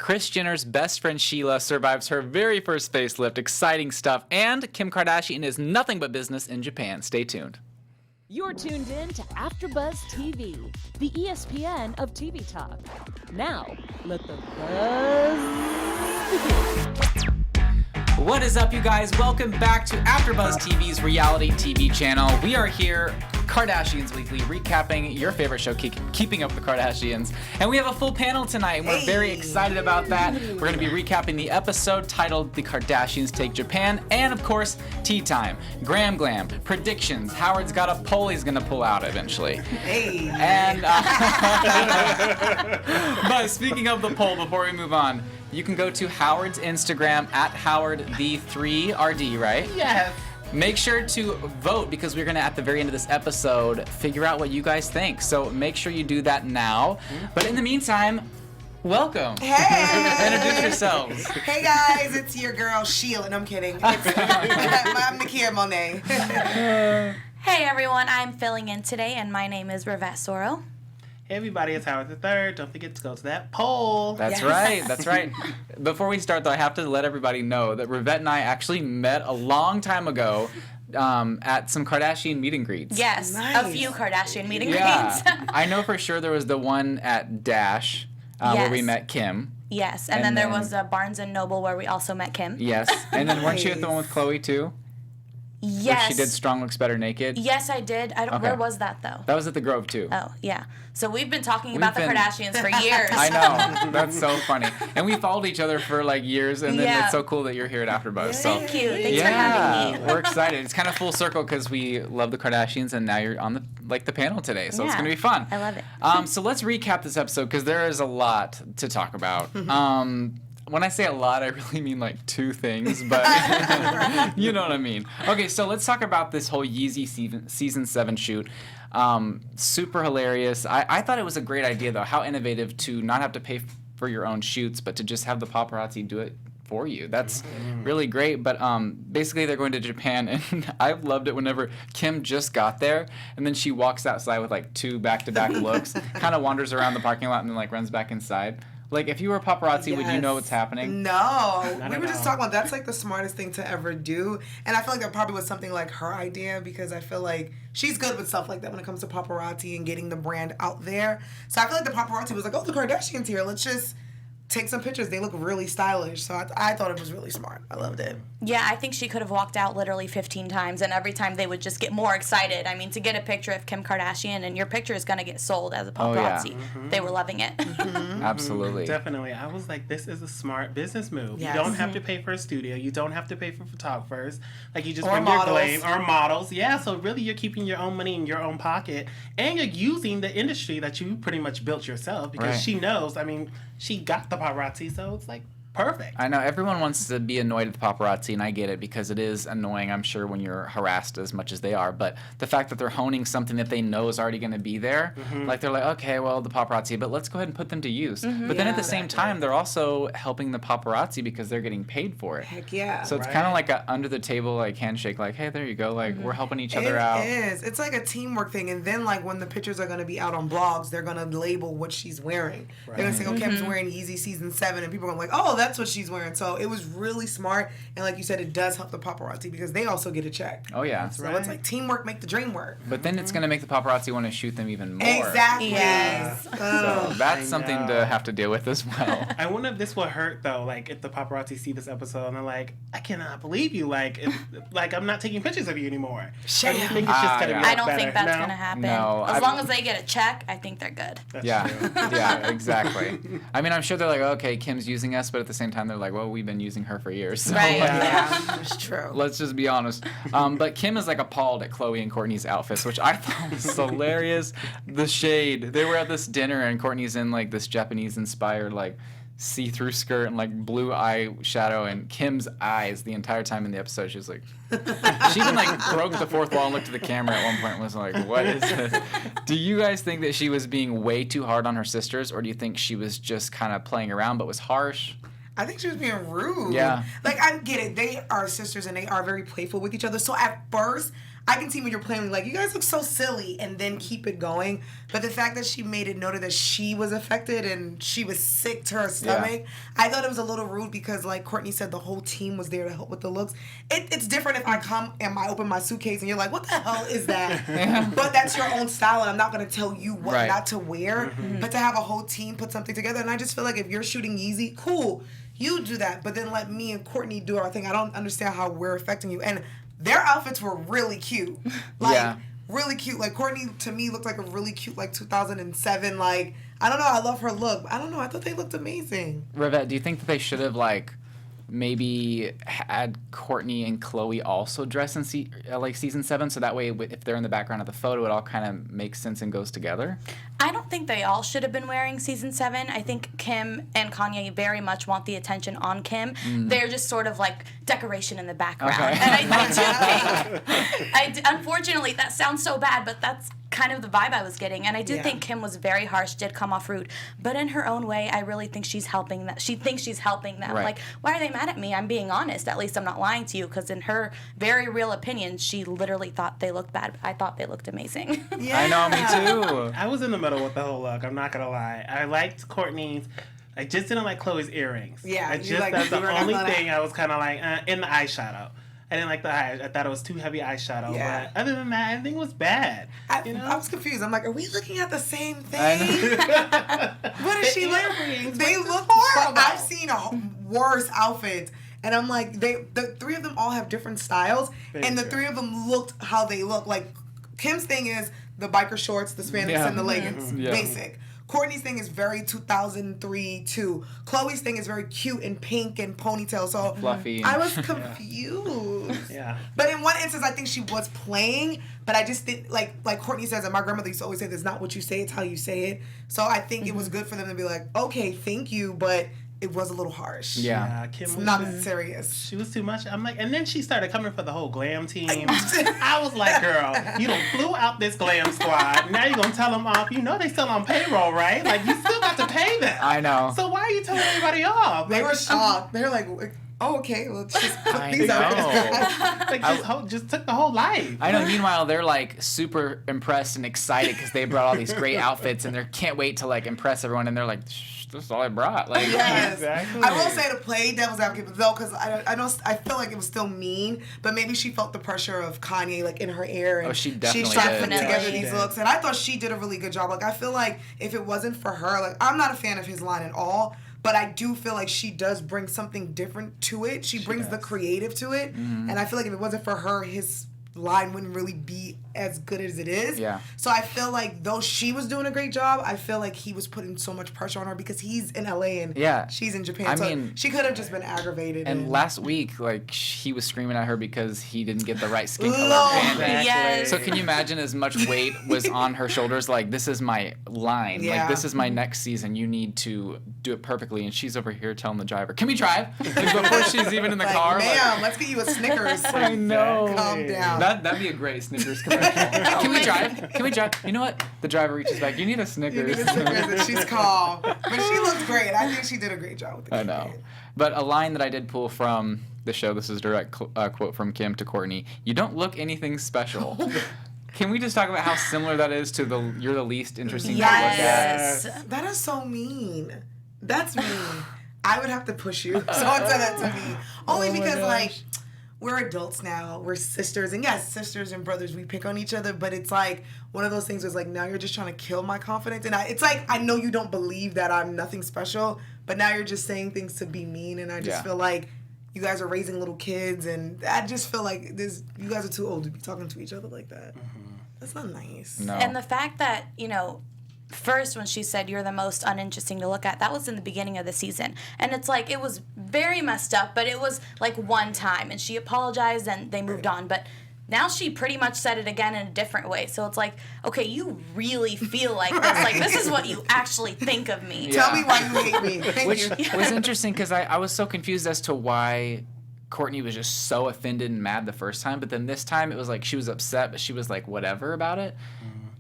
Kris Jenner's best friend Sheila survives her very first facelift. Exciting stuff. And Kim Kardashian is nothing but business in Japan. Stay tuned. You're tuned in to AfterBuzz TV, the ESPN of TV talk. Now, let the buzz begin. What is up, you guys? Welcome back to AfterBuzz TV's reality TV channel. We are here, Kardashians Weekly, recapping your favorite show, Keeping Up with the Kardashians. And we have a full panel tonight, and we're very excited about that. We're going to be recapping the episode titled The Kardashians Take Japan, and of course, tea time, Glam, predictions. Howard's got a poll he's going to pull out eventually. Hey. And, but speaking of the poll, before we move on, you can go to Howard's Instagram at HowardThe3RD, right? Yes. Make sure to vote because we're going to, at the very end of this episode, figure out what you guys think. So make sure you do that now. But in the meantime, welcome. Hey. Introduce yourselves. Hey guys, it's your girl Sheila. No, I'm kidding. I'm Nakia Monet. Hey everyone, I'm filling in today and my name is Rivet Soro. Hey everybody, it's Howard III. Don't forget to go to that poll. That's right. Before we start, though, I have to let everybody know that Rivet and I actually met a long time ago at some Kardashian meet and greets. Yes, Nice. a few Kardashian meet and greets. Yeah. I know for sure there was the one at Dash where we Yes. met Kim. Yes, and then there was a Barnes & Noble where we also met Kim. Yes. And then weren't you at the one with Chloe, too? Yes. Where she did Strong Looks Better Naked? Yes, I did. Okay. Where was that, though? That was at the Grove, too. Oh, yeah. So we've been talking about the been- Kardashians for years. I know. That's so funny. And we followed each other for like years, and then Yeah. it's so cool that you're here at AfterBuzz. So Thank you. Thanks for having me. we're excited. It's kind of full circle because we love the Kardashians, and now you're on the panel today, so it's Yeah. gonna be fun. I love it. So let's recap this episode because there is a lot to talk about. When I say a lot, I really mean like two things, but you know what I mean. Okay, so let's talk about this whole Yeezy season 7 shoot. Super hilarious. I thought it was a great idea, though. How innovative to not have to pay for your own shoots, but to just have the paparazzi do it for you. That's really great. But basically, they're going to Japan, and I loved it whenever Kim just got there, and then she walks outside with like 2 back-to-back looks, kind of wanders around the parking lot, and then like runs back inside. Like, if you were a paparazzi, would you know what's happening? No. Not We at were just all. talking about that's like the smartest thing to ever do. And I feel like that probably was something like her idea because I feel like she's good with stuff like that when it comes to paparazzi and getting the brand out there. So I feel like the paparazzi was like, oh, the Kardashians here. Let's just take some pictures. They look really stylish. So I thought it was really smart. I loved it. Yeah, I think she could have walked out literally 15 times, and every time they would just get more excited. I mean, to get a picture of Kim Kardashian, and your picture is going to get sold as a Oh, yeah. paparazzi. They were loving it. Absolutely. Definitely. I was like, this is a smart business move. Yes. You don't have to pay for a studio. You don't have to pay for photographers. Like, you just Or bring models. your Glam or models. Yeah, so really you're keeping your own money in your own pocket, and you're using the industry that you pretty much built yourself because Right. she knows, I mean, she got the paparazzi, so it's like perfect. I know everyone wants to be annoyed with paparazzi, and I get it because it is annoying, I'm sure, when you're harassed as much as they are. But the fact that they're honing something that they know is already going to be there, like they're like, okay, well, the paparazzi, but let's go ahead and put them to use. But then at the same time, they're also helping the paparazzi because they're getting paid for it. Heck yeah. So it's kind of like a under the table like handshake, like, hey, there you go, like we're helping each other out. It is. It's like a teamwork thing. And then, like, when the pictures are going to be out on blogs, they're going to label what she's wearing. They're going to say, oh, Kim's wearing Yeezy season 7. And people are going to be like, oh, that's what she's wearing. So it was really smart. And like you said, it does help the paparazzi because they also get a check. Oh, yeah. So it's like teamwork make the dream work. But then it's going to make the paparazzi want to shoot them even more. Exactly. Yes. So that's I something know. to have to deal with as well. I wonder if this will hurt though. Like if the paparazzi see this episode and they're like, "I cannot believe you! Like I'm not taking pictures of you anymore." Or do you think it's just gonna yeah. be I don't better? think that's No? going to happen. No, as I- long as they get a check, I think they're good. That's Yeah, true. yeah, exactly. I mean, I'm sure they're like, okay, Kim's using us, but at the same time, they're like, well, we've been using her for years. So Right. Yeah, it's true. let's just be honest. But Kim is like appalled at Chloe and Kourtney's outfits, which I thought was hilarious. The shade. They were at this dinner, and Kourtney's in like this Japanese-inspired like see-through skirt and like blue eyeshadow, and Kim's eyes the entire time in the episode, she was like, she even like broke the fourth wall and looked at the camera at one point and was like, what is this? Do you guys think that she was being way too hard on her sisters, or do you think she was just kind of playing around but was harsh? I think she was being rude. Yeah. Like, I get it. They are sisters and they are very playful with each other. So at first, I can see when you're playing, like, you guys look so silly, and then keep it going. But the fact that she made it noted that she was affected and she was sick to her stomach, I thought it was a little rude because, like Courtney said, the whole team was there to help with the looks. It's different if I come and I open my suitcase and you're like, what the hell is that? But that's your own style, and I'm not going to tell you what not to wear. But to have a whole team put something together, and I just feel like if you're shooting Yeezy, cool, you do that. But then let me and Courtney do our thing. I don't understand how we're affecting you. And their outfits were really cute. Like, really cute. Like, Courtney, to me, looked like a really cute, like, 2007. Like, I don't know. I love her look. I don't know. I thought they looked amazing. Rivet, do you think that they should have, like, maybe had Courtney and Chloe also dress in like season 7, so that way if they're in the background of the photo, it all kind of makes sense and goes together? I don't think they all should have been wearing season 7. I think Kim and Kanye very much want the attention on Kim. They're just sort of like decoration in the background. Okay. And I do think, unfortunately, that sounds so bad, but that's kind of the vibe I was getting. And I do think Kim was very harsh, did come off rude. But in her own way, I really think she's helping them. She thinks she's helping them. Right. Like, why are they mad at me? I'm being honest. At least I'm not lying to you. Because in her very real opinion, she literally thought they looked bad. I thought they looked amazing. I know, me too. I was in the middle with the whole look. I'm not gonna lie. I liked Courtney's. I just didn't like Chloe's earrings. Yeah, that's the only thing I was kind of like in the eyeshadow. I didn't like the eye. I thought it was too heavy eyeshadow. Yeah. But other than that, everything was bad. I was confused. I'm like, are we looking at the same thing? What is she like? They look horrible. I've seen worse outfits. And I'm like, the three of them all have different styles. And the three of them looked how they look. Like, Kim's thing is the biker shorts, the spandex, and the leggings. Basic. Courtney's thing is very 2003 too. Chloe's thing is very cute and pink and ponytail. So fluffy. I was confused. Yeah. But in one instance, I think she was playing. But I just think, like Courtney says, and my grandmother used to always say, "It's not what you say, it's how you say it." So I think it was good for them to be like, "Okay, thank you," but it was a little harsh. Yeah. Kim It's was not as serious. She was too much. I'm like, and then she started coming for the whole Glam team. I was like, girl, you done flew out this Glam squad. Now you're going to tell them off. You know they still on payroll, right? Like, you still got to pay them. I know. So why are you telling everybody off? They were shocked. They were like, "Oh, okay, well, just put these out." Like, just took the whole life. I know. Meanwhile, they're like super impressed and excited because they brought all these great outfits and they can't wait to like impress everyone. And they're like, "This is all I brought." Like, Yes. Exactly. I will say to play devil's advocate though, because I feel like it was still mean, but maybe she felt the pressure of Kanye like in her ear, and she definitely tried to did. put together She these did. looks, and I thought she did a really good job. Like, I feel like if it wasn't for her, like, I'm not a fan of his line at all. But I do feel like she does bring something different to it. She brings the creative to it. And I feel like if it wasn't for her, his line wouldn't really be as good as it is. Yeah. So I feel like though she was doing a great job, I feel like he was putting so much pressure on her because he's in LA and she's in Japan. I so mean, she could have just been aggravated. And last week, like, he was screaming at her because he didn't get the right skin color. Lord. band. Yes. So can you imagine as much weight was on her shoulders? Like, this is my line. Yeah. Like, this is my next season. You need to do it perfectly. And she's over here telling the driver, "Can we drive?" Like, before she's even in the like, car. ma'am, let's get you a Snickers. I know. Calm down. That'd be a great Snickers commercial. Can we drive? Can we drive? You know what? The driver reaches back. You need a You Snickers. need a Snickers and she's calm. But she looked great. I think she did a great job with the I know. But a line that I did pull from the show, this is a direct quote from Kim to Courtney: "You don't look anything special." Can we just talk about how similar that is to the "you're the least interesting to look at"? Yes. That is so mean. That's mean. I would have to push you. Someone said that to me. Only because, like, we're adults now. We're sisters. And yes, sisters and brothers, we pick on each other. But it's like one of those things was like, now you're just trying to kill my confidence. And it's like, I know you don't believe that I'm nothing special. But now you're just saying things to be mean. And I just feel like you guys are raising little kids. And I just feel like you guys are too old to be talking to each other like that. That's not nice. No. And the fact that, you know, first when she said you're the most uninteresting to look at, that was in the beginning of the season. And it's like, it was very messed up, but it was like one time. And she apologized and they moved on. But now she pretty much said it again in a different way. So it's like, okay, you really feel like this. Like, this is what you actually think of me. Yeah. Tell me why you hate me. Thank Which you. was interesting because I was so confused as to why Courtney was just so offended and mad the first time, but then this time it was like she was upset, but she was like whatever about it.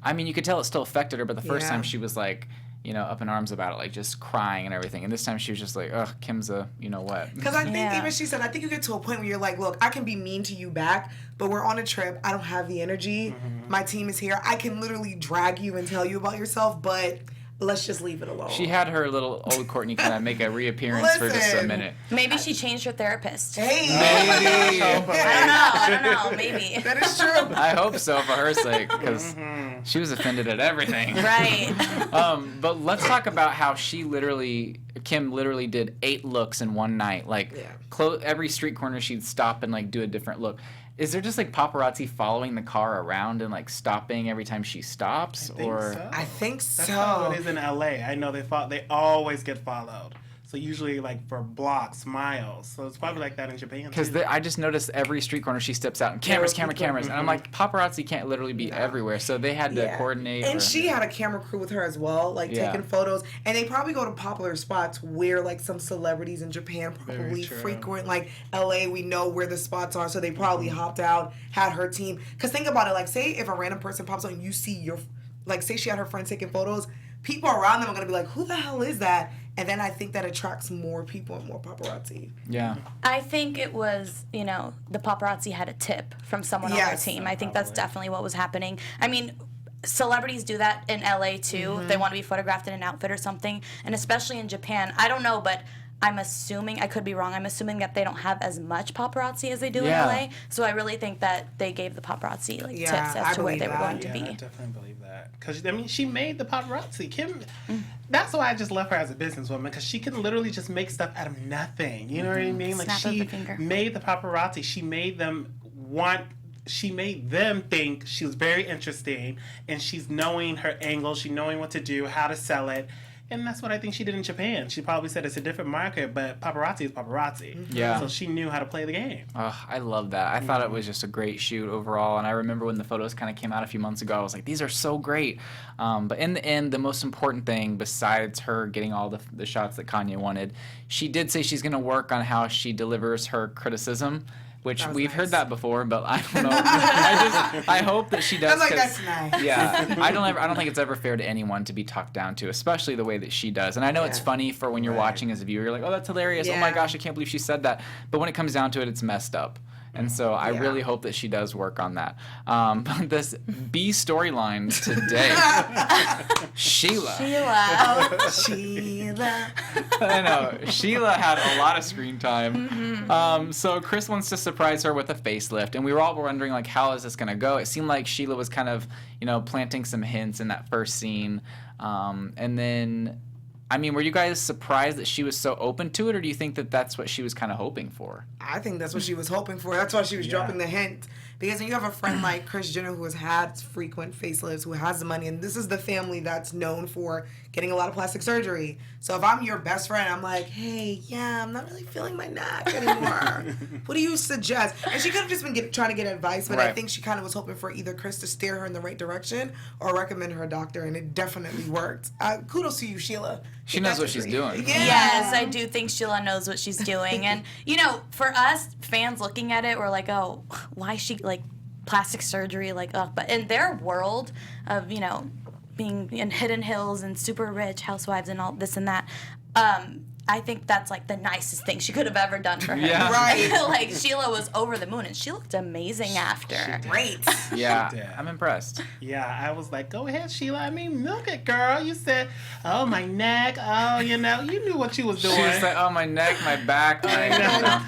I mean, you could tell it still affected her, but the first time she was like, up in arms about it, like just crying and everything. And this time she was just like, ugh, Kim's a what. Because I think even she said, I think you get to a point where you're like, look, I can be mean to you back, but we're on a trip. I don't have the energy. My team is here. I can literally drag you and tell you about yourself, but let's just leave it alone. She had her little old Courtney kind of make a reappearance for just a minute. Maybe she changed her therapist. Hey. Maybe. I don't know. Maybe. That is true. I hope so for her sake, because she was offended at everything. Right. But let's talk about how Kim literally did 8 looks in one night. Like, every street corner she'd stop and, like, do a different look. Is there just, like, paparazzi following the car around and, like, stopping every time she stops? I think so. That's how it is in LA. I know they always get followed. So usually, like, for blocks, miles. So it's probably like that in Japan, because I just noticed every street corner she steps out and cameras. And I'm like, paparazzi can't literally be everywhere. So they had to coordinate. And she had a camera crew with her as well, like taking photos. And they probably go to popular spots where, like, some celebrities in Japan probably frequent. Like, LA, we know where the spots are. So they probably hopped out, had her team. Because think about it. Like, say if a random person pops up and you see say she had her friends taking photos, people around them are going to be like, who the hell is that? And then I think that attracts more people and more paparazzi. Yeah. I think it was, the paparazzi had a tip from someone on their team. I think that's definitely what was happening. I mean, celebrities do that in LA too. They want to be photographed in an outfit or something. And especially in Japan. I don't know, but I'm assuming, I could be wrong, I'm assuming that they don't have as much paparazzi as they do in LA. So I really think that they gave the paparazzi tips as to where they were going to be. I definitely believe that. Because, I mean, she made the paparazzi. Kim, that's why I just love her as a businesswoman, because she can literally just make stuff out of nothing. You know what I mean? Like, she made the paparazzi. She made them think she was very interesting, and she's knowing her angles, she's knowing what to do, how to sell it. And that's what I think she did in Japan. She probably said it's a different market, but paparazzi is paparazzi. Yeah. So she knew how to play the game. Oh, I love that. I thought it was just a great shoot overall. And I remember when the photos kind of came out a few months ago, I was like, these are so great. But in the end, the most important thing, besides her getting all the shots that Kanye wanted, she did say she's going to work on how she delivers her criticism. Which we've heard that before, but I don't know. I hope that she does. I was like, that's nice. Yeah, I don't think it's ever fair to anyone to be talked down to, especially the way that she does. And I know it's funny for when you're watching as a viewer, you're like, oh, that's hilarious. Oh my gosh, I can't believe she said that. But when it comes down to it, it's messed up. And so I really hope that she does work on that. But this B storyline today, Sheila. Sheila. I know. Sheila had a lot of screen time. So Kris wants to surprise her with a facelift. And we were all wondering, like, how is this going to go? It seemed like Sheila was kind of, planting some hints in that first scene. And then, I mean, were you guys surprised that she was so open to it, or do you think that that's what she was kind of hoping for? I think that's what she was hoping for. That's why she was dropping the hint. Because when you have a friend like Kris Jenner who has had frequent facelifts, who has the money, and this is the family that's known for getting a lot of plastic surgery. So if I'm your best friend, I'm like, hey, I'm not really feeling my neck anymore. What do you suggest? And she could have just been trying to get advice, but I think she kind of was hoping for either Kris to steer her in the right direction or recommend her a doctor, and it definitely worked. Kudos to you, Sheila. She knows what she's doing. Yeah. Yes, I do think Sheila knows what she's doing. And, for us, fans looking at it, we're like, oh, why is she, plastic surgery? But in their world of, being in Hidden Hills and super rich housewives and all this and that, I think that's the nicest thing she could have ever done for her. Yeah. Right. Sheila was over the moon, and she looked amazing after. Great. Yeah, I'm impressed. Yeah, I was like, go ahead, Sheila. I mean, milk it, girl. You said, oh, my neck. Oh, you knew what you was doing. She was like, oh, my neck, my back, my neck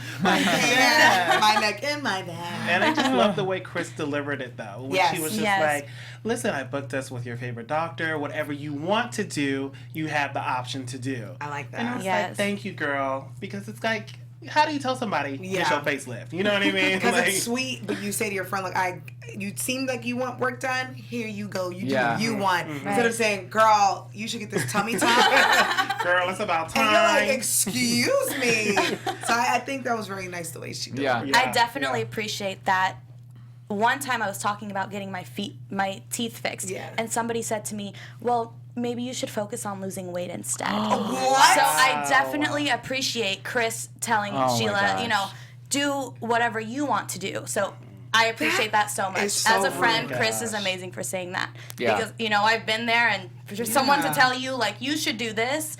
and my back. And I just love the way Kris delivered it, though. When she was just like, listen, I booked us with your favorite doctor. Whatever you want to do, you have the option to do. I like that. And I was like, thank you, girl. Because it's like, how do you tell somebody get your facelift? You know what I mean? Because it's sweet, but you say to your friend, you seem like you want work done. Here you go. You do what you want. Instead of saying, girl, you should get this tummy tuck. Girl, it's about time. And you're like, excuse me. So I think that was very nice the way she did it. Yeah. I definitely appreciate that. One time I was talking about getting my teeth fixed, and somebody said to me, well, maybe you should focus on losing weight instead. What? So I definitely appreciate Kris telling Sheila, do whatever you want to do. So I appreciate that so much. is so As a friend, rude. Kris is amazing for saying that. Yeah. Because, you know, I've been there, and for someone to tell you, like, you should do this,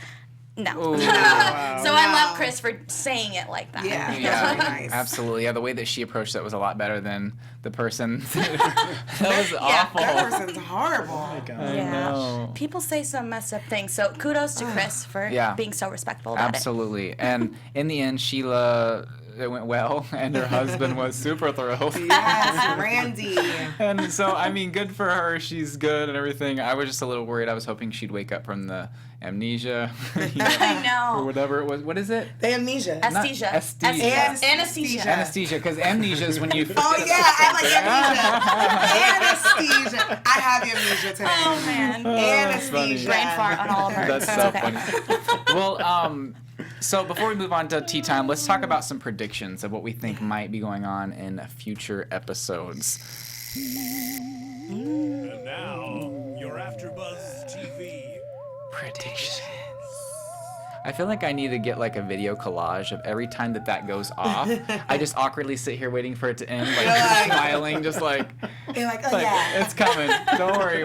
no. Ooh. So I love Kris for saying it like that. Yeah. Yeah, That's really nice. absolutely. Yeah, the way that she approached that was a lot better than the person. That was awful. That person's horrible. Oh my God. I Yeah. know. People say some messed up things. So kudos to Kris for Yeah. being so respectful about Absolutely. And in the end, Sheila, it went well, and her husband was super thrilled. Yes, Randy. And so, I mean, good for her. She's good and everything. I was just a little worried. I was hoping she'd wake up from the amnesia. it. I Or know. whatever it was. What is it? The amnesia. Anesthesia. Anesthesia. Anesthesia. Anesthesia, because amnesia is when you. Oh yeah, I like amnesia. Anesthesia. I have amnesia today. Oh, man. Anesthesia. Brain fart on all of her. That's so so okay. funny. Well, so before we move on to tea time, let's talk about some predictions of what we think might be going on in future episodes. And now, your AfterBuzz TV Predictions. I feel like I need to get like a video collage of every time that goes off. I just awkwardly sit here waiting for it to end, like Like- smiling, just like, You're like, oh like yeah. it's coming. Don't worry,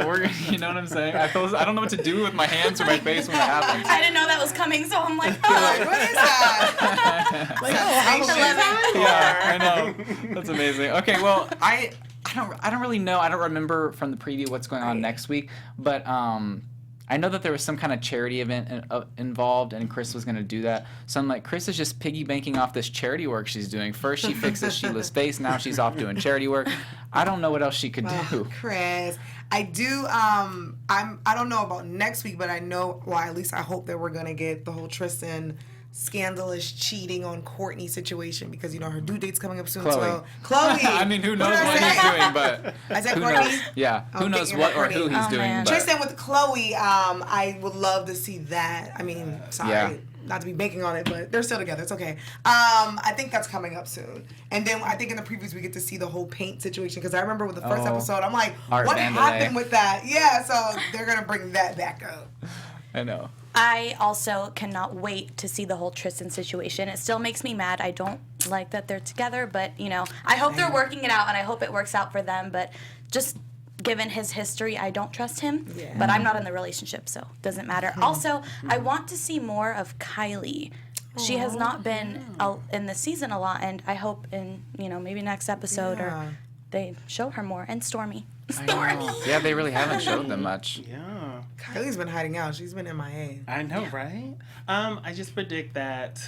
you know what I'm saying? I don't know what to do with my hands or my face when it happens. I didn't know that was coming, so I'm like, You're oh. like, what is that? Like, I love it. Yeah, I know. That's amazing. Okay, well, I don't really know. I don't remember from the preview what's going on next week, but I know that there was some kind of charity event involved, and Kris was going to do that. So I'm like, Kris is just piggy banking off this charity work she's doing. First she fixes Sheila's face, now she's off doing charity work. I don't know what else she could do. Kris, I do. I don't know about next week, but I know. Well, at least I hope that we're gonna get the whole Tristan scandalous cheating on Courtney situation, because you know her due date's coming up soon. Chloe. So Chloe. I mean, who knows did I what say? he's doing, but I said who Courtney? knows? Yeah, I'm who knows thinking what about or who Courtney. he's Oh, doing. man. But Tristan with Chloe, I would love to see that. I mean, sorry, Yeah. not to be banking on it, but they're still together. It's okay. I think that's coming up soon. And then I think in the previews we get to see the whole paint situation, because I remember with the first Oh. episode, I'm like, Art what Vandalay. happened with that? Yeah, so they're gonna bring that back up. I know. I also cannot wait to see the whole Tristan situation. It still makes me mad. I don't like that they're together, but, you know, I hope they're working it out, and I hope it works out for them. But just given his history, I don't trust him. Yeah. But I'm not in the relationship, so it doesn't matter. Also, I want to see more of Kylie. She has not been in the season a lot, and I hope in, you know, maybe next episode Yeah. or they show her more. And Stormy. I know. Yeah, they really haven't showed them much. Yeah. Kylie's been hiding out. She's been MIA. I know, right? I just predict that,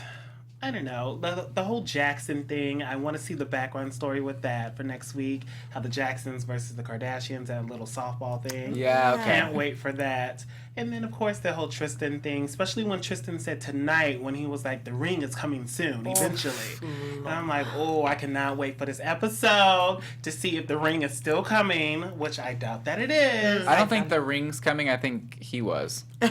I don't know, the whole Jackson thing, I want to see the background story with that for next week, how the Jacksons versus the Kardashians, that little softball thing. Yeah, okay. Can't wait for that. And then, of course, the whole Tristan thing, especially when Tristan said tonight, when he was like, the ring is coming soon, eventually. And I'm like, oh, I cannot wait for this episode to see if the ring is still coming, which I doubt that it is. I don't think the ring's coming. I think he was. But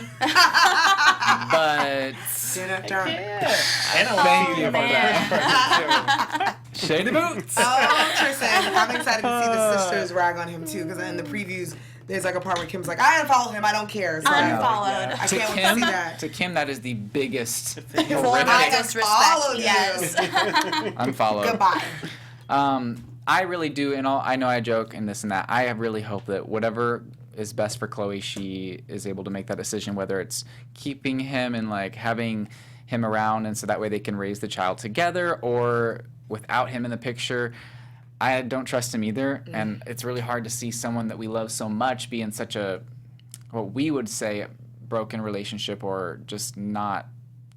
Yeah. And Thank you for man. shady boots. Oh, Tristan. I'm excited to see the sisters rag on him too, because in the previews, there's like a part where Kim's like, I unfollowed him, I don't care. So Unfollowed. I To can't wait to Kim, see that. to Kim, that is the biggest Full horrific I disrespect. unfollowed you. Yes. unfollow. Goodbye. I really do, and I know I joke and this and that. I really hope that whatever is best for Chloe, she is able to make that decision, whether it's keeping him and like having him around, and so that way they can raise the child together, or without him in the picture. I don't trust him either, and it's really hard to see someone that we love so much be in such a, what we would say, broken relationship, or just not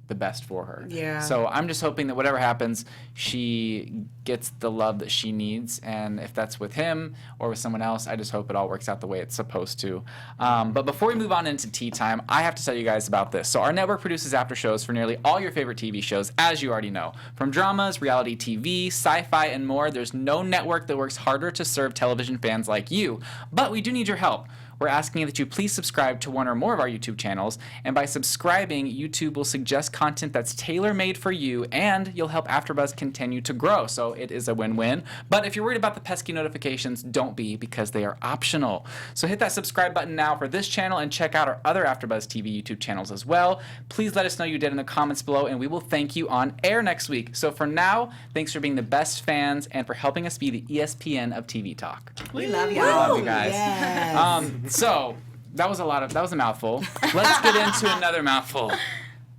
the best for her. Yeah. So I'm just hoping that whatever happens, she gets the love that she needs, and if that's with him or with someone else, I just hope it all works out the way it's supposed to. But before we move on into tea time, I have to tell you guys about this. So our network produces after shows for nearly all your favorite TV shows, as you already know. From dramas, reality TV, sci-fi, and more, there's no network that works harder to serve television fans like you. But we do need your help. we're asking that you please subscribe to one or more of our YouTube channels. And by subscribing, YouTube will suggest content that's tailor-made for you, and you'll help AfterBuzz continue to grow. So it is a win-win. But if you're worried about the pesky notifications, don't be, because they are optional. So hit that subscribe button now for this channel and check out our other AfterBuzz TV YouTube channels as well. Please let us know you did in the comments below, and we will thank you on air next week. So for now, thanks for being the best fans and for helping us be the ESPN of TV talk. We love y'all. Love you guys. Yes. So that was a mouthful. Let's get into another mouthful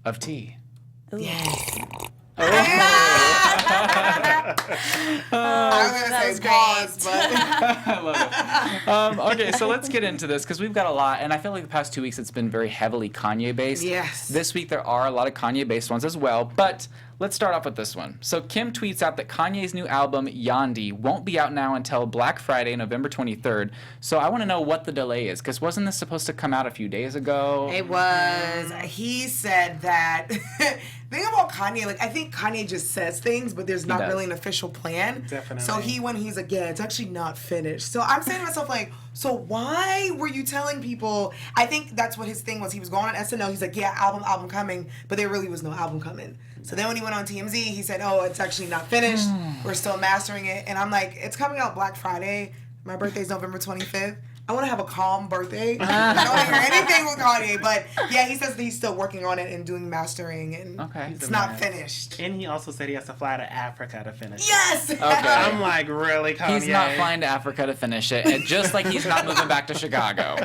of tea. Yes. Oh. I was going to say pause, but I love it. Okay, so let's get into this because we've got a lot, and I feel like the past 2 weeks it's been very heavily Kanye-based. Yes. This week there are a lot of Kanye-based ones as well, but let's start off with this one. So Kim tweets out that Kanye's new album, Yandhi, won't be out now until Black Friday, November 23rd. So I want to know what the delay is, because wasn't this supposed to come out a few days ago? it was. He said that. Thing about Kanye, like, I think Kanye just says things, but there's not does. really an official plan. Definitely. So when he's like, yeah, it's actually not finished. So I'm saying to myself, like, so why were you telling people? I think that's what his thing was. He was going on SNL. He's like, yeah, album coming, but there really was no album coming. So then when he went on TMZ, he said, oh, it's actually not finished. We're still mastering it. And I'm like, it's coming out Black Friday. My birthday's November 25th. I want to have a calm birthday. I don't want to hear anything with Kanye. But yeah, he says that he's still working on it and doing mastering, and it's not finished. And he also said he has to fly to Africa to finish Yes! it. I'm like, really, Kanye? He's not flying to Africa to finish it, and just like he's not moving back to Chicago.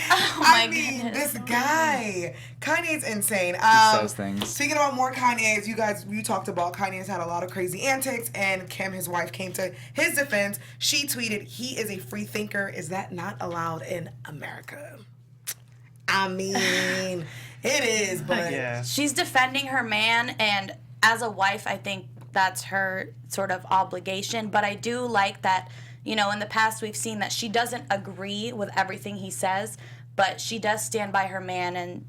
I mean, this guy. Kanye's insane. He says things. Speaking about more Kanye's, you talked about Kanye's had a lot of crazy antics, and Kim, his wife, came to his defense. She tweeted, he is a free thinker. Is that not allowed in America? I mean, it is, but Yeah. She's defending her man, and as a wife, I think that's her sort of obligation. But I do like that, in the past we've seen that she doesn't agree with everything he says, but she does stand by her man, and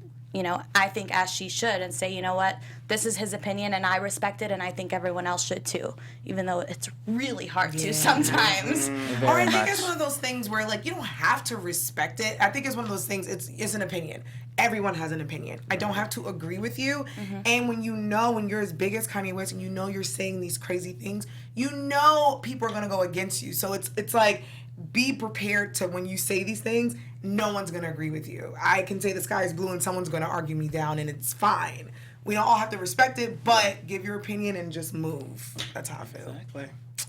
I think as she should, and say, you know what, this is his opinion and I respect it, and I think everyone else should too, even though it's really hard to sometimes. Or I think it's one of those things where, like, you don't have to respect it. I think it's one of those things, it's an opinion. Everyone has an opinion. I don't have to agree with you. And when you're as big as Kanye West and you're saying these crazy things, people are going to go against you. So it's like, be prepared to, when you say these things, no one's going to agree with you. I can say the sky is blue and someone's going to argue me down, and it's fine. We don't all have to respect it, but give your opinion and just move. That's how I feel. Exactly.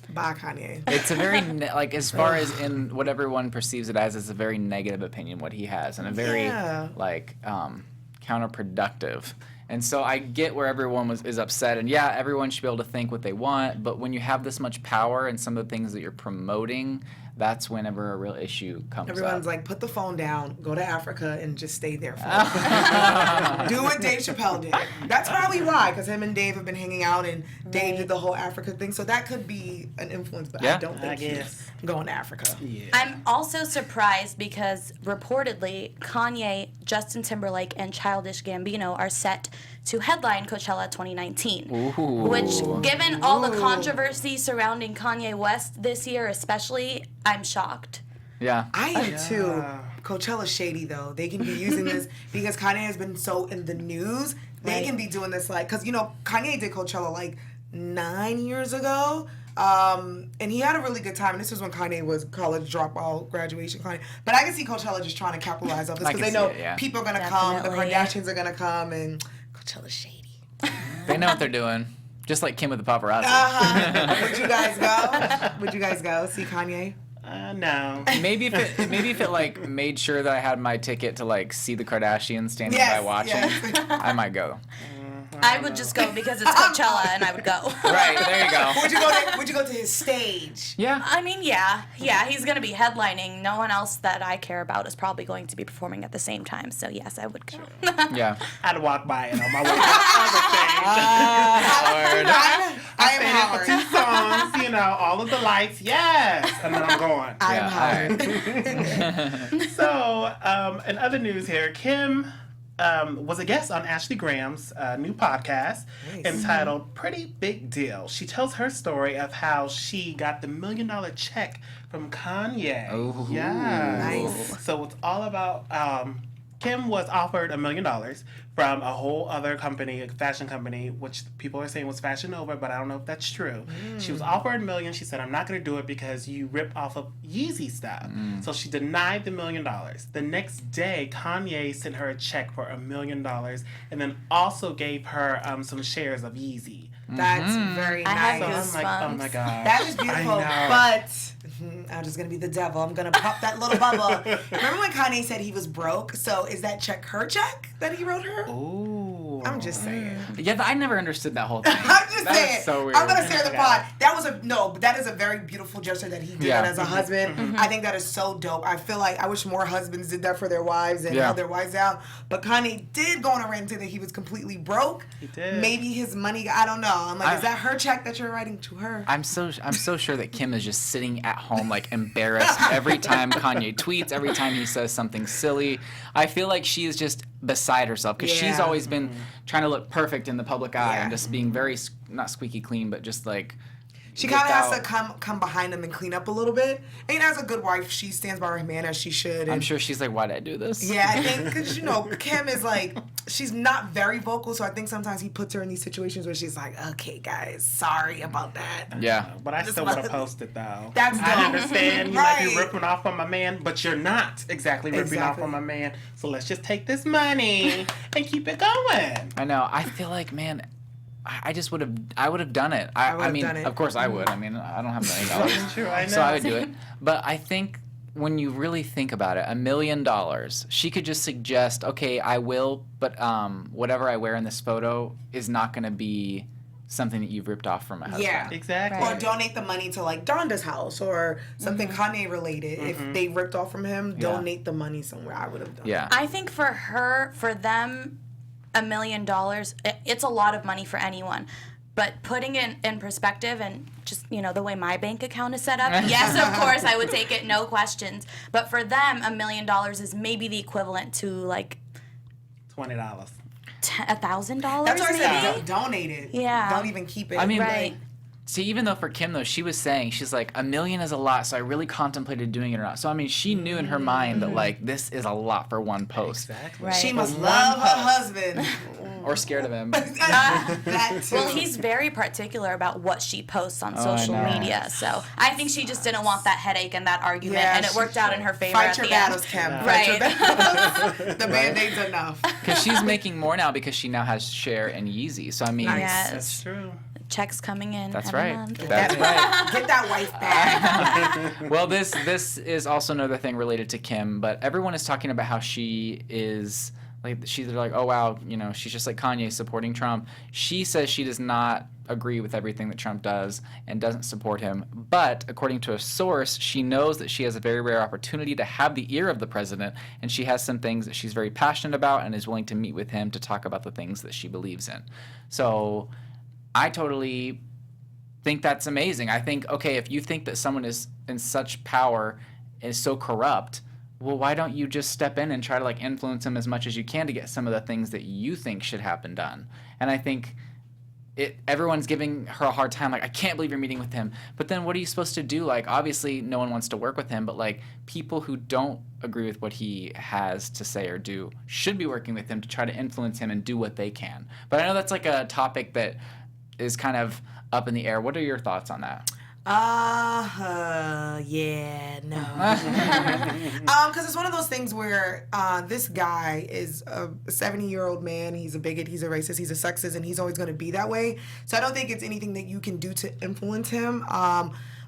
Bye, Kanye. It's a very, as far as in what everyone perceives it as, it's a very negative opinion what he has, and a very, counterproductive. And so I get where everyone is upset, and yeah, everyone should be able to think what they want, but when you have this much power and some of the things that you're promoting, that's whenever a real issue comes Everyone's up. like, put the phone down, go to Africa, and just stay there for a while. Do what Dave Chappelle did. That's probably why, because him and Dave have been hanging out, and Dave did the whole Africa thing. So that could be an influence, but I don't think he's going to Africa. Yeah. I'm also surprised because reportedly Kanye, Justin Timberlake, and Childish Gambino are set to headline Coachella 2019. Ooh. Which, given all the controversy surrounding Kanye West this year especially, I'm shocked. Yeah. I am too. Coachella's shady, though. They can be using this because Kanye has been so in the news. They can be doing this, because, Kanye did Coachella, 9 years ago. And he had a really good time. And this was when Kanye was college dropout, graduation Kanye. But I can see Coachella just trying to capitalize off this because they know people are going to come, the Kardashians are going to come, and Coachella's shady. They know what they're doing. Just like Kim with the paparazzi. Would you guys go? Would you guys go see Kanye? No. Maybe if it made sure that I had my ticket to see the Kardashians standing by watching, I might go. I would just go because it's Coachella and I would go. Right, there you go. Would you go to his stage? Yeah. I mean, yeah, he's going to be headlining. No one else that I care about is probably going to be performing at the same time. So, yes, I would go. Yeah. I'd walk by it on my way to the stage. I am Howard. 2 songs, all of the lights, yes. And then I'm going. I'm Howard. Right. So, in other news here, Kim was a guest on Ashley Graham's new podcast entitled Pretty Big Deal. She tells her story of how she got the $1 million check from Kanye. Oh, yeah. Nice. So it's all about Kim was offered $1 million from a whole other company, a fashion company, which people are saying was Fashion Nova, but I don't know if that's true. She was offered $1 million. She said, "I'm not going to do it because you ripped off of Yeezy stuff." So she denied the $1 million. The next day, Kanye sent her a check for $1 million and then also gave her some shares of Yeezy. That's very I have nice. So I'm like, oh my God. That is beautiful, I know. but I'm just gonna be the devil. I'm gonna pop that little bubble. Remember when Kanye said he was broke? So is that check her check that he wrote her? Ooh. I'm just saying. Yeah, I never understood that whole thing. I'm just That saying. is so weird. I'm gonna say the pod. That is a very beautiful gesture that he did Yeah. as a husband. I think that is so dope. I feel like I wish more husbands did that for their wives and Yeah. help their wives out. But Kanye did go on a rant and say that he was completely broke. He did. Maybe his money. I don't know. I'm like, is that her check that you're writing to her? I'm so sure that Kim is just sitting at home like embarrassed every time Kanye tweets, every time he says something silly. I feel like she is just beside herself because she's Yeah. always been trying to look perfect in the public eye Yeah. and just being very not squeaky clean, but just like She kind of has to without- come behind him and clean up a little bit. And as a good wife, she stands by her man as she should. And I'm sure she's like, why did I do this? yeah, I think because Kim is like, she's not very vocal, so I think sometimes he puts her in these situations where she's like, okay, guys, sorry about that. Yeah. But I Just still would have like- posted though. That's I dope. understand you might be Right. ripping off on my man, but you're not exactly ripping off Exactly. on my man. So let's just take this money and keep it going. I know. I feel like, man, I just would have done it. I would've mean, done it. of course I would. I mean, I don't have $1 million. True, I know. So I would do it. But I think when you really think about it, $1 million, she could just suggest, okay, I will, but whatever I wear in this photo is not going to be something that you've ripped off from my husband. Yeah. Exactly. Or donate the money to like Donda's house or something Kanye related. If they ripped off from him, donate the money somewhere. I would have done. Yeah. I think for them, $1 million, it's a lot of money for anyone. But putting it in perspective and just, the way my bank account is set up, yes, of course, I would take it, no questions. But for them, $1 million is maybe the equivalent to like $20. $1,000 That's why I said maybe? donate it. Yeah. Don't even keep it. I mean, Right. See, even though for Kim, though, she was saying, she's like, $1 million is a lot, so I really contemplated doing it or not. So, I mean, she knew in her mind that, like, this is a lot for one post. Exactly. Right. She must One love her post. husband. Or scared of him. That too. Well, he's very particular about what she posts on Oh, I social know. media. So I think she just didn't want that headache and that argument, Yeah, and it worked out in her favor Fight at your the battles, end. Kim. Right. Fight your battles. The Band-Aid's enough. Because she's making more now because she now has share in Yeezy. So, I mean, Yes. That's true. Checks coming in. that's every right. month. That's right. Get that wife back. Well, this is also another thing related to Kim, but everyone is talking about how she is like she's like, oh wow, she's just like Kanye supporting Trump. She says she does not agree with everything that Trump does and doesn't support him, but according to a source, she knows that she has a very rare opportunity to have the ear of the president, and she has some things that she's very passionate about and is willing to meet with him to talk about the things that she believes in. So I totally think that's amazing. I think, okay, if you think that someone is in such power, is so corrupt, well, why don't you just step in and try to like influence them as much as you can to get some of the things that you think should happen done? And I think everyone's giving her a hard time, like, I can't believe you're meeting with him. But then what are you supposed to do? Like, obviously no one wants to work with him, but like people who don't agree with what he has to say or do should be working with him to try to influence him and do what they can. But I know that's like a topic that is kind of up in the air. What are your thoughts on that? Yeah, no. Because it's one of those things where this guy is a 70-year-old man. He's a bigot. He's a racist. He's a sexist, and he's always going to be that way. So I don't think it's anything that you can do to influence him.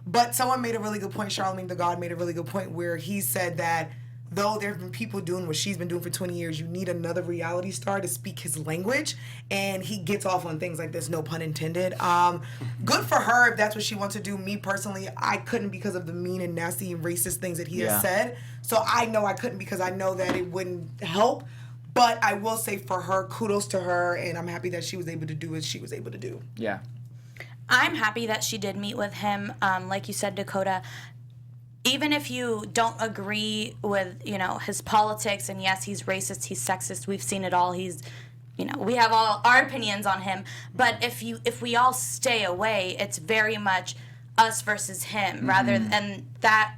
But someone made a really good point. Charlamagne the God made a really good point where he said that though there have been people doing what she's been doing for 20 years, you need another reality star to speak his language. And he gets off on things like this, no pun intended. Good for her if that's what she wants to do. Me personally, I couldn't because of the mean and nasty and racist things that he has said. So I know I couldn't because I know that it wouldn't help. But I will say for her, kudos to her. And I'm happy that she was able to do what she was able to do. Yeah. I'm happy that she did meet with him. Like you said, Dakota, even if you don't agree with, his politics, and yes, he's racist, he's sexist, we've seen it all, we have all our opinions on him, but if we all stay away, it's very much us versus him, rather than that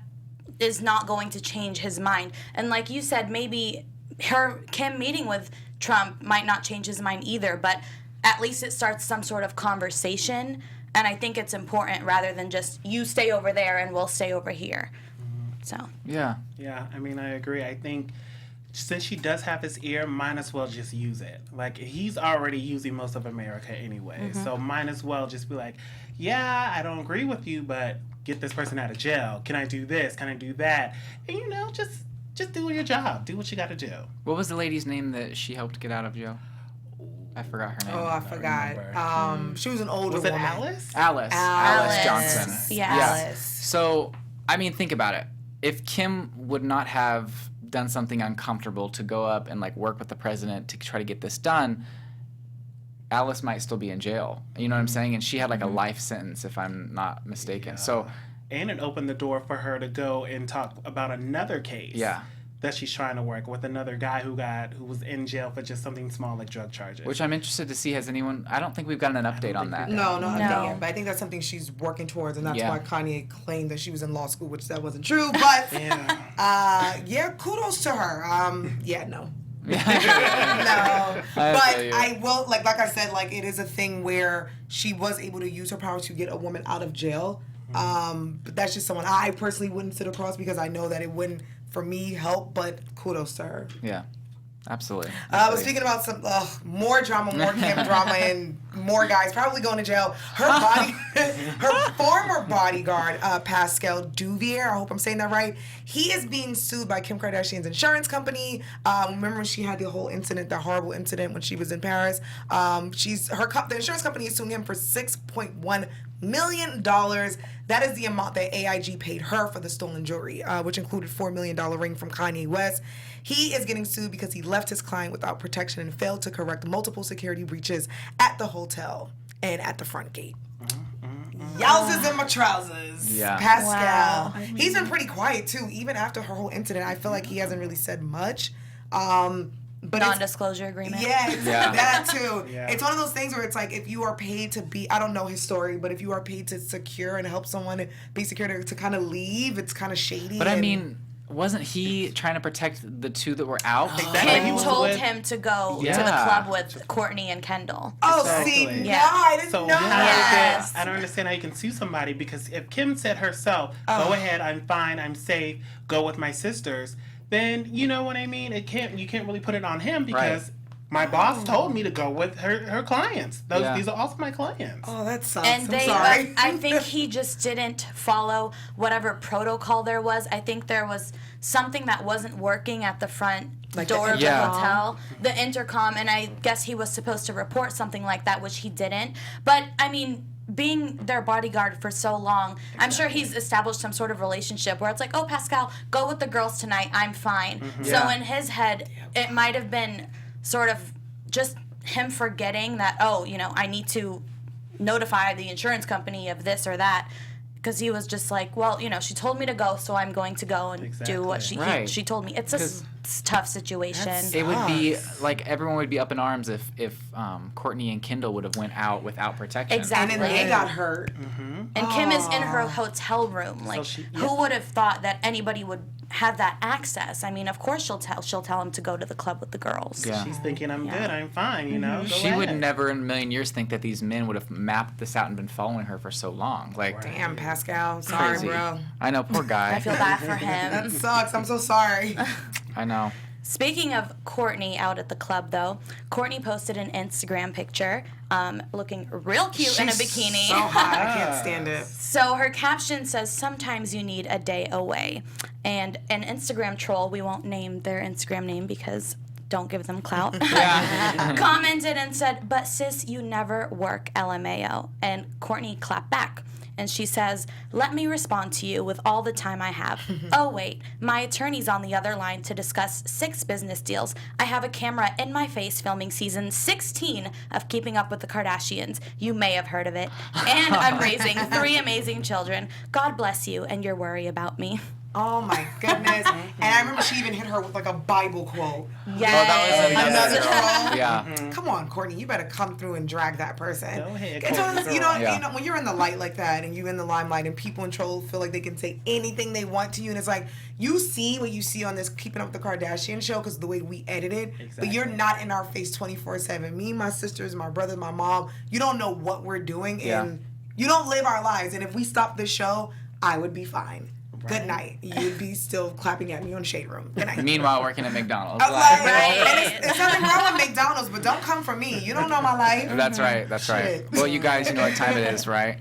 is not going to change his mind. And like you said, maybe Kim meeting with Trump might not change his mind either, but at least it starts some sort of conversation. And I think it's important, rather than just you stay over there and we'll stay over here. So. Yeah. Yeah, I mean, I agree. I think since she does have his ear, might as well just use it. Like, he's already using most of America anyway. So might as well just be like, yeah, I don't agree with you, but get this person out of jail. Can I do this? Can I do that? And, just do your job. Do what you got to do. What was the lady's name that she helped get out of jail? I forgot her name. Oh, I forgot. She was an older woman. Was it Alice Johnson. Yes. Alice. So, I mean, think about it. If Kim would not have done something uncomfortable to go up and work with the president to try to get this done, Alice might still be in jail. You know what I'm saying? And she had a life sentence, if I'm not mistaken. Yeah. So, and it opened the door for her to go and talk about another case. Yeah. That she's trying to work with another guy who was in jail for just something small like drug charges. Which I'm interested to see. Has anyone? I don't think we've gotten an update on that. No, not yet. But I think that's something she's working towards, and that's why Kanye claimed that she was in law school, which that wasn't true. But kudos to her. No. No, but I will like I said, it is a thing where she was able to use her power to get a woman out of jail. But that's just someone I personally wouldn't sit across, because I know that it wouldn't, for me, help. But kudos to her. Yeah, absolutely. But speaking about some more drama, more Kim drama, and more guys probably going to jail. Her former bodyguard, Pascal Duvier, I hope I'm saying that right, he is being sued by Kim Kardashian's insurance company. Remember when she had the whole incident, the horrible incident when she was in Paris? The insurance company is suing him for $6.1 million. That is the amount that AIG paid her for the stolen jewelry, which included $4 million ring from Kanye West. He is getting sued because he left his client without protection and failed to correct multiple security breaches at the hotel and at the front gate. Yowzers in my trousers. Yeah. Pascal. Wow. He's been pretty quiet, too. Even after her whole incident, I feel like he hasn't really said much. But non-disclosure agreement. Yeah, that too. Yeah. It's one of those things where it's if you are paid to be, I don't know his story, but if you are paid to secure and help someone be secure to kind of leave, it's kind of shady. But I mean, wasn't he trying to protect the two that were out? Kim told him to go to the club with Kourtney and Kendall. Oh, see, I didn't know that. I don't understand how you can sue somebody, because if Kim said herself, go ahead, I'm fine, I'm safe, go with my sisters, then you know what I mean? You can't really put it on him, because my boss told me to go with her clients. These are also my clients. Oh, that sucks. And I'm sorry. I think he just didn't follow whatever protocol there was. I think there was something that wasn't working at the front door of the hotel, the intercom, and I guess he was supposed to report something like that, which he didn't. But I mean, being their bodyguard for so long, I'm sure he's established some sort of relationship where it's oh, Pascal, go with the girls tonight, I'm fine. So in his head, it might have been sort of just him forgetting that, I need to notify the insurance company of this or that, because he was just well, she told me to go, so I'm going to go and do what she told me. It's a tough situation. It would be everyone would be up in arms if Kourtney and Kendall would have went out without protection. Exactly. And then they got hurt. And Kim is in her hotel room. Who would have thought that anybody would have that access? I mean, of course she'll tell him to go to the club with the girls. Yeah. She's thinking, I'm good, I'm fine, She would never in a million years think that these men would have mapped this out and been following her for so long. Damn, Pascal. Sorry, bro. I know, poor guy. I feel bad for him. That sucks. I'm so sorry. I know. Speaking of Kourtney out at the club, though, Kourtney posted an Instagram picture looking real cute in a bikini. So hot. I can't stand it. So her caption says, "Sometimes you need a day away." And an Instagram troll, we won't name their Instagram name because don't give them clout, commented and said, "But sis, you never work, LMAO." And Kourtney clapped back. And she says, "Let me respond to you with all the time I have. Oh, wait, my attorney's on the other line to discuss 6 business deals. I have a camera in my face filming season 16 of Keeping Up with the Kardashians. You may have heard of it. And I'm raising 3 amazing children. God bless you and your worry about me." Oh my goodness. And I remember she even hit her with like a Bible quote. Yes. Oh, that was Another girl. troll. Yeah. Come on, Courtney, you better come through and drag that person. Go ahead, It's Courtney always- you girl. know, when you're in the light like that and you're in the limelight and people in troll feel like they can say anything they want to you, and it's like you see what you see on this Keeping Up with the Kardashian show because of the way we edit it, but you're not in our face 24/7. Me, my sisters, my brother, my mom, you don't know what we're doing and you don't live our lives. And if we stopped the show, I would be fine. Good night. You'd be still clapping at me on Shade Room. Good night. Meanwhile, working at McDonald's. Right. And it's nothing wrong with McDonald's, but don't come for me. You don't know my life. That's right. That's right. Shit. Well, you guys, you know what time it is, right?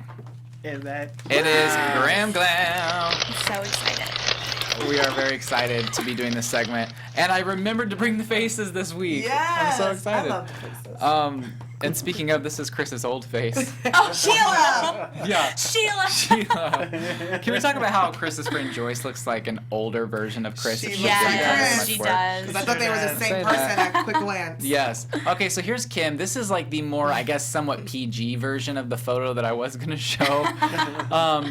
Is that? It is Graham Glam. So excited. We are very excited to be doing this segment, and I remembered to bring the faces this week. Yes. I'm so excited. I love the faces. And speaking of, this is Chris's old face. Oh, Sheila. Yeah. Sheila. Sheila. Can we talk about how Chris's friend Joyce looks like an older version of Chris? She if looks did like that Chris. She much work? does. Because I thought they were the Say same that. person at quick glance. Yes. Okay, so here's Kim. This is like the more, I guess, somewhat PG version of the photo that I was going to show.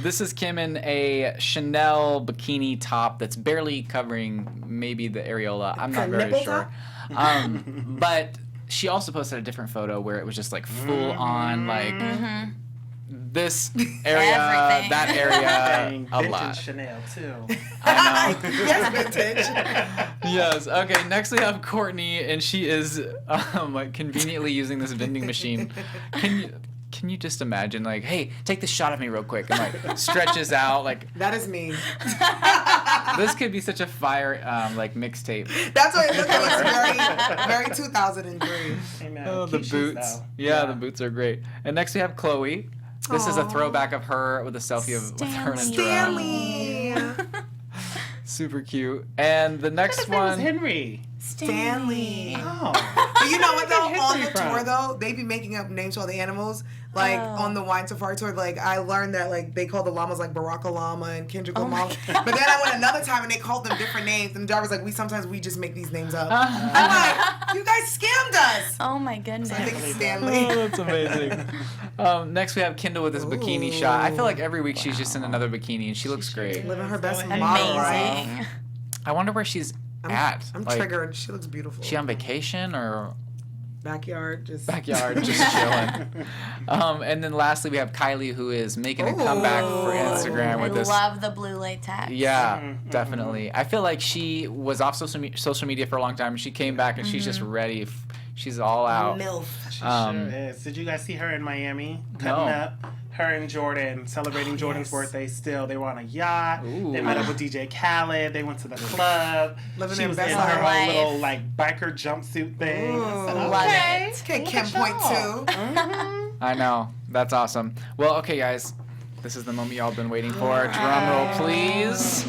This is Kim in a Chanel bikini top that's barely covering maybe the areola. I'm not a very nipple sure. But she also posted a different photo where it was just like full on, like this area, Everything. that area, Dang, a vintage lot. Chanel too. I know. Yes, vintage. Yes. Okay. Next we have Courtney, and she is like conveniently using this vending machine. Can you just imagine, like, hey, take this shot of me real quick, and like stretches out, like That is me. this could be such a fire like mixtape. That's what it looks like. It's very 2003. Amen. Oh, the Cute shoes, boots. though. Yeah, the boots are great. And next we have Chloe. This is a throwback of her with a selfie of with her in a dress. Stanley. Super cute. And the next His name was one. Henry. Stanley. Oh. But you know what though? Where'd On Henry the from? tour though, they be making up names for all the animals. Like on the wine safari tour, like I learned that like they call the llamas like Baraka Llama and Kendrick Lamar. But then I went another time and they called them different names. And the driver's like, we just make these names up. I'm like, you guys scammed us. Oh my goodness. I think it's Stanley. Oh, that's amazing. Next we have Kendall with this bikini shot. I feel like every week she's just in another bikini and she looks great. Living her best Amazing. model life. Amazing. I wonder where she's at. I'm Like, triggered. She looks beautiful. She on vacation or Backyard, just backyard just chilling? And then lastly we have Kylie, who is making a comeback for Instagram I with this. love the blue latex. Yeah, definitely. I feel like she was off social media for a long time. She came back and she's just ready. She's all out. MILF. She sure is. Did you guys see her in Miami? Cutting No. up. Her and Jordan celebrating Jordan's birthday still. They were on a yacht. Ooh. They met up with DJ Khaled. They went to the club. Living She their was best in her life. whole little like biker jumpsuit thing. I said, Love okay. it. Okay, Look Kim at point y'all. 2. I know. That's awesome. Well, okay, guys. This is the moment y'all been waiting for. Drum roll, please.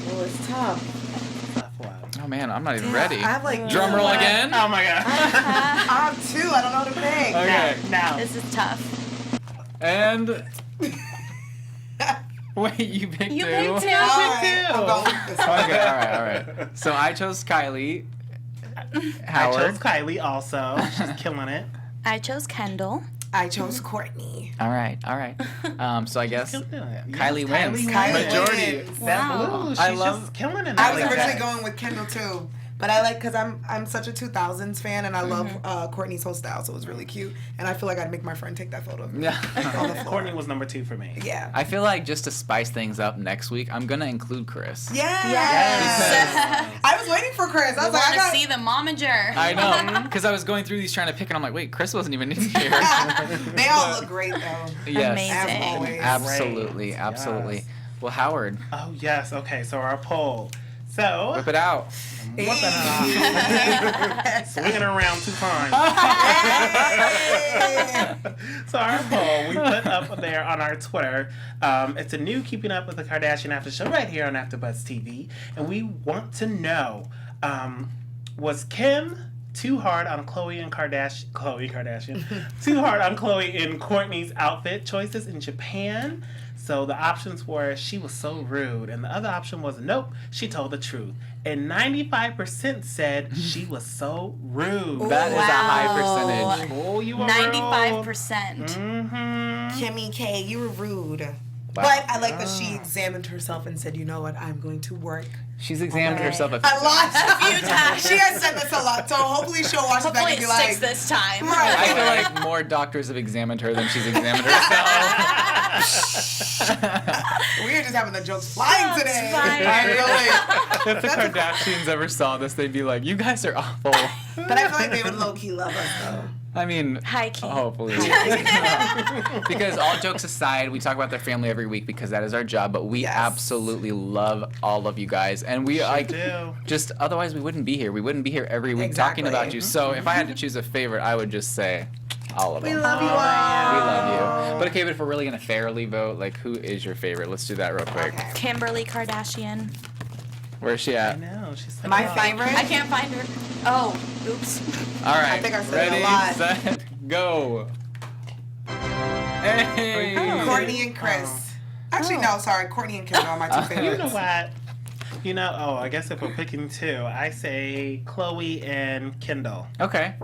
Oh, it's tough. Tough one. Oh man, I'm not even ready. I have like Drum roll again. Oh my god. I have 2. I don't know what to pick. Okay. Now. This is tough. And wait, you picked You two. picked two. All right, I'm going with this one. Okay, all right. So I chose Kylie. I Howard. chose Kylie also. She's killing it. I chose Kendall. I chose Courtney. All right. So I guess Killing it. Kylie wins. Kylie Majority. wins. That Wow. blue, she's I love- just killing it. I was like originally that. going with Kendall too, but I like because I'm such a 2000s fan and I love Courtney's whole style, so it was really cute. And I feel like I'd make my friend take that photo of me Yeah. on the floor. Courtney was number 2 for me. Yeah. I feel like just to spice things up next week, I'm gonna include Kris. Yes. I was waiting for Kris. I I was like, I want got. to see the momager. I know, because I was going through these trying to pick, and I'm like, wait, Kris wasn't even in here. They all look great though. Yes, Amazing. As always. absolutely, Great. absolutely. Yes. Well, Howard, Oh yes. Okay. So our poll. So whip it out. swinging around 2 times. So our poll we put up there on our Twitter. It's a new Keeping Up with the Kardashian After Show right here on AfterBuzz TV, and we want to know: was Kim too hard on Khloe Kardashian, too hard on Khloe in Kourtney's outfit choices in Japan? So the options were she was so rude, and the other option was nope, she told the truth. And 95% said she was so rude. That is a high Wow. percentage. Oh, you were 95%. Mm-hmm. Kimmy K, you were rude. But I like that she examined herself and said, you know what, I'm going to work. She's examined herself a A lot. A few times. She has said this a lot, so hopefully she'll watch it back Hopefully and it be like, sticks this time. Right. I feel like more doctors have examined her than she's examined herself. we're just having the jokes flying today. flying. I feel like- If the Kardashians ever saw this, they'd be like, you guys are awful. but I feel like they would low-key love us, though. I mean, High key. hopefully. Because all jokes aside, we talk about their family every week because that is our job, but we Yes. absolutely love all of you guys. And we do. just otherwise we wouldn't be here. We wouldn't be here every week talking Exactly. about you. So if I had to choose a favorite, I would just say all of them. We love you all. We love you. But okay, but if we're really gonna fairly vote, like who is your favorite? Let's do that real quick. Okay. Kimberly Kardashian. Where's she I at? know. She's so My hot. favorite? I can't find her. Oh, oops. All right. I think I said ready, it a lot. set, go. Hey. Courtney and Kris. Actually, no, sorry. Courtney and Kendall are my two favorites. You know what? I guess if we're picking two, I say Chloe and Kendall. Okay.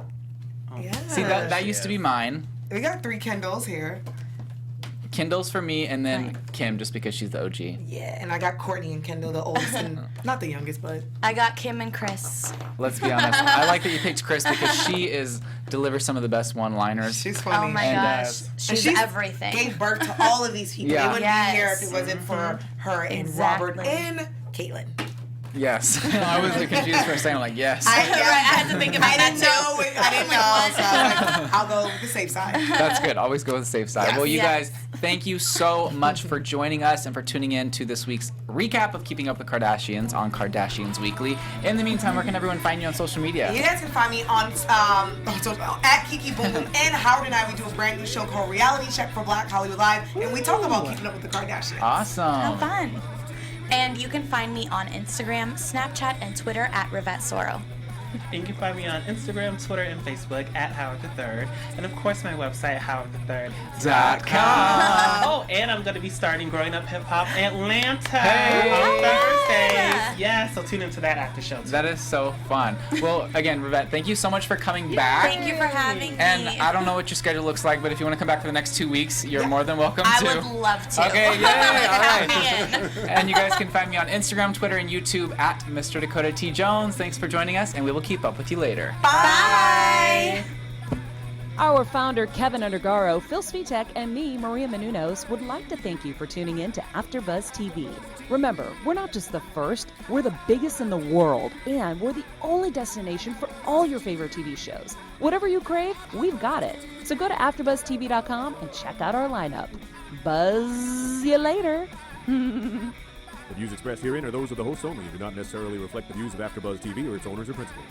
Yeah. See that used to be mine. We got 3 Kendalls here. Kindle's for me, and then Kim, just because she's the OG. Yeah, and I got Courtney and Kendall, the oldest and not the youngest, but I got Kim and Kris. Let's be honest. I like that you picked Kris because she delivers some of the best one-liners. she's funny. Oh my And, gosh. And She's she's everything. Gave birth to all of these people. Yeah. They wouldn't be here if it wasn't for her and Robert Exactly. and Caitlyn. Yes. I was confused for a second. I'm like, yes. Right, I had to think about I that didn't too. know. I didn't know. So I was like, I'll go with the safe side. That's good. Always go with the safe side. Yes. Well, you Yes. guys, thank you so much for joining us and for tuning in to this week's recap of Keeping Up with the Kardashians on Kardashians Weekly. In the meantime, where can everyone find you on social media? You guys can find me on at Kiki Boom Boom and Howard and I. We do a brand new show called Reality Check for Black Hollywood Live, and we talk about keeping up with the Kardashians. How Awesome. fun. And you can find me on Instagram, Snapchat, and Twitter at Rivet Soro. And you can find me on Instagram, Twitter, and Facebook at Howard III. And of course, my website, howardthird.com. Oh, and I'm going to be starting Growing Up Hip Hop Atlanta on Thursdays. Yeah, so tune into that after show. That is so fun. Well, again, Rivet, thank you so much for coming back. Thank you for having me. And I don't know what your schedule looks like, but if you want to come back for the next 2 weeks, you're more than welcome I to. would love to. Okay, yay, all right. Have me in. And you guys can find me on Instagram, Twitter, and YouTube at Mr. Dakota T. Jones. Thanks for joining us, and we will keep up with you later. Bye. Our founder, Keven Undergaro, Phil Svitek, and me, Maria Menounos, would like to thank you for tuning in to AfterBuzz TV. Remember, we're not just the first, we're the biggest in the world, and we're the only destination for all your favorite TV shows. Whatever you crave, we've got it. So go to AfterBuzzTV.com and check out our lineup. Buzz you later. The views expressed herein are those of the hosts only and do not necessarily reflect the views of AfterBuzz TV or its owners or principals.